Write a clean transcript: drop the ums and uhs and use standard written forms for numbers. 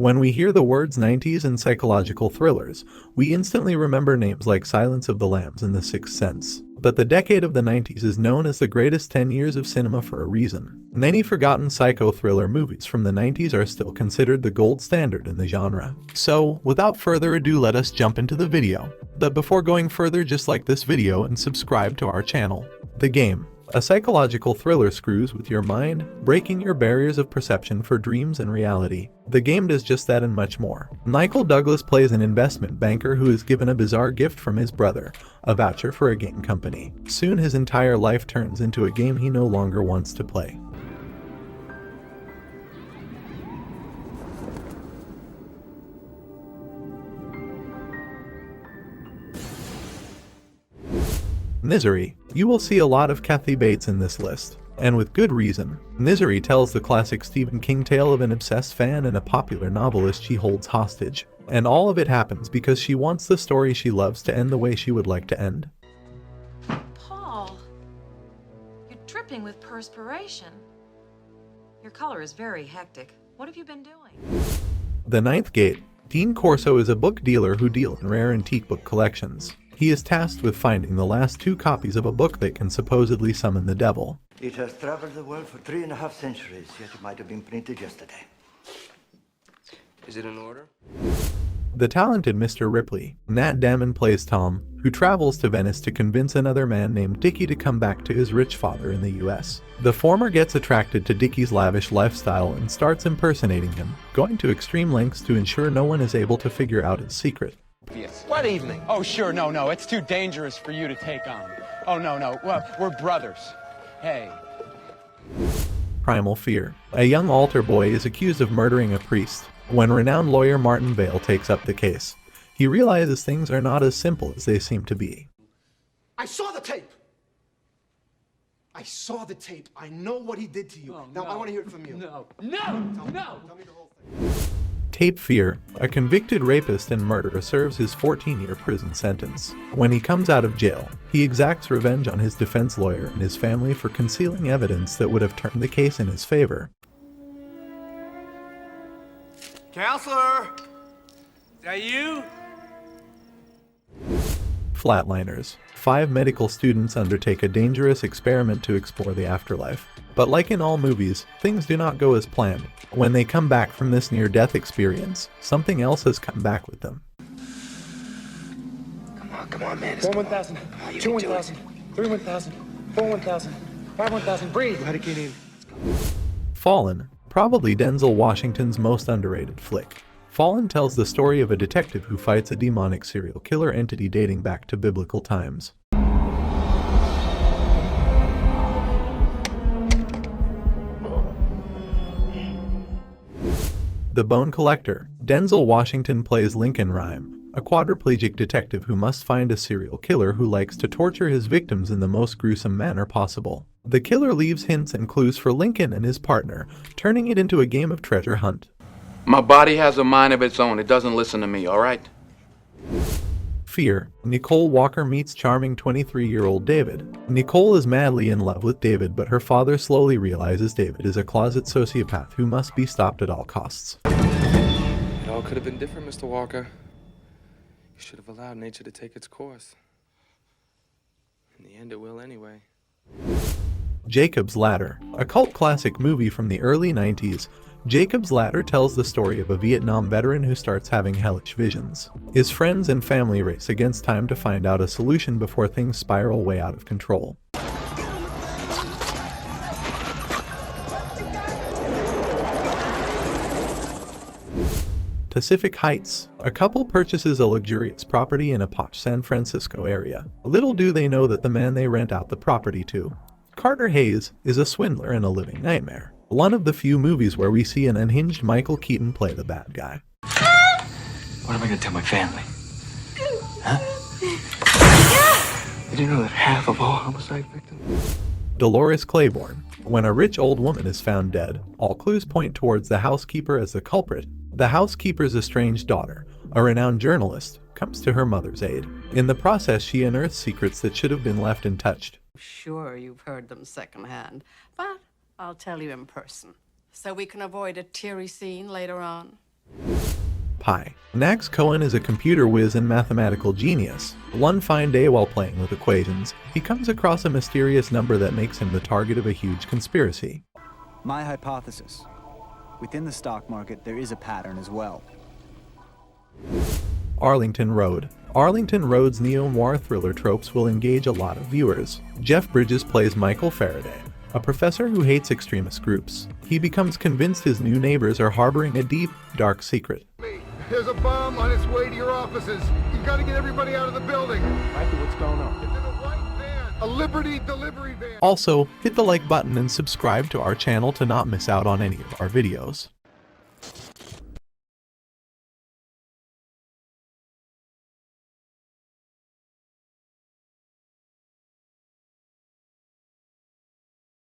When we hear the words 90s and psychological thrillers, we instantly remember names like Silence of the Lambs and The Sixth Sense. But the decade of the 90s is known as the greatest 10 years of cinema for a reason. Many forgotten psycho-thriller movies from the 90s are still considered the gold standard in the genre. So, without further ado, let us jump into the video. But before going further, just like this video and subscribe to our channel. The Game. A psychological thriller screws with your mind, breaking your barriers of perception for dreams and reality. The Game does just that and much more. Michael Douglas plays an investment banker who is given a bizarre gift from his brother, a voucher for a game company. Soon his entire life turns into a game he no longer wants to play. Misery. You will see a lot of Kathy Bates in this list, and with good reason. Misery tells the classic Stephen King tale of an obsessed fan and a popular novelist she holds hostage. And all of it happens because she wants the story she loves to end the way she would like to end. Paul, you're dripping with perspiration. Your color is very hectic. What have you been doing? The Ninth Gate. Dean Corso is a book dealer who deals in rare antique book collections. He is tasked with finding the last 2 copies of a book that can supposedly summon the devil. It has traveled the world for 3.5 centuries, yet it might have been printed yesterday. Is it in order? The talented Mr. Ripley, Nat Damon plays Tom, who travels to Venice to convince another man named Dickie to come back to his rich father in the US. The former gets attracted to Dickie's lavish lifestyle and starts impersonating him, going to extreme lengths to ensure no one is able to figure out his secret. Yes. What evening? Oh, sure, no, it's too dangerous for you to take on. Oh, no, well, we're brothers. Hey. Primal Fear. A young altar boy is accused of murdering a priest. When renowned lawyer Martin Vale takes up the case, he realizes things are not as simple as they seem to be. I saw the tape! I saw the tape. I know what he did to you. Oh, now, no. I want to hear it from you. No. Tell me the whole thing. Tape Fear. A convicted rapist and murderer serves his 14-year prison sentence. When he comes out of jail, he exacts revenge on his defense lawyer and his family for concealing evidence that would have turned the case in his favor. Counselor! Is that you? Flatliners. 5 medical students undertake a dangerous experiment to explore the afterlife. But like in all movies, things do not go as planned. When they come back from this near-death experience, something else has come back with them. Come on, man. 1,000, 2,000, 3,000, 4,000, 5,000. Breathe. How to get in? Fallen. Probably Denzel Washington's most underrated flick. Fallen tells the story of a detective who fights a demonic serial killer entity dating back to biblical times. The Bone Collector. Denzel Washington plays Lincoln Rhyme, a quadriplegic detective who must find a serial killer who likes to torture his victims in the most gruesome manner possible. The killer leaves hints and clues for Lincoln and his partner, turning it into a game of treasure hunt. My body has a mind of its own. It doesn't listen to me, all right? Fear. Nicole Walker meets charming 23-year-old David. Nicole is madly in love with David, but her father slowly realizes David is a closet sociopath who must be stopped at all costs. It all could have been different, Mr. Walker. You should have allowed nature to take its course. In the end, it will anyway. Jacob's Ladder. A cult classic movie from the early 90s, Jacob's Ladder tells the story of a Vietnam veteran who starts having hellish visions. His friends and family race against time to find out a solution before things spiral way out of control. Pacific Heights. A couple purchases a luxurious property in a posh San Francisco area. Little do they know that the man they rent out the property to, Carter Hayes, is a swindler and a living nightmare. One of the few movies where we see an unhinged Michael Keaton play the bad guy. What am I going to tell my family? Huh? Did you know that half of all homicide victims? Dolores Claiborne. When a rich old woman is found dead, all clues point towards the housekeeper as the culprit. The housekeeper's estranged daughter, a renowned journalist, comes to her mother's aid. In the process, she unearths secrets that should have been left untouched. Sure, you've heard them secondhand, but I'll tell you in person, so we can avoid a teary scene later on. pi. Max Cohen is a computer whiz and mathematical genius. One fine day while playing with equations, he comes across a mysterious number that makes him the target of a huge conspiracy. My hypothesis. Within the stock market, there is a pattern as well. Arlington Road. Arlington Road's neo-noir thriller tropes will engage a lot of viewers. Jeff Bridges plays Michael Faraday, a professor who hates extremist groups. He becomes convinced his new neighbors are harboring a deep, dark secret. There's a bomb on its way to your offices. You gotta get everybody out of the building. Michael, what's going on? It's in a white van. A Liberty delivery van. Also, hit the like button and subscribe to our channel to not miss out on any of our videos.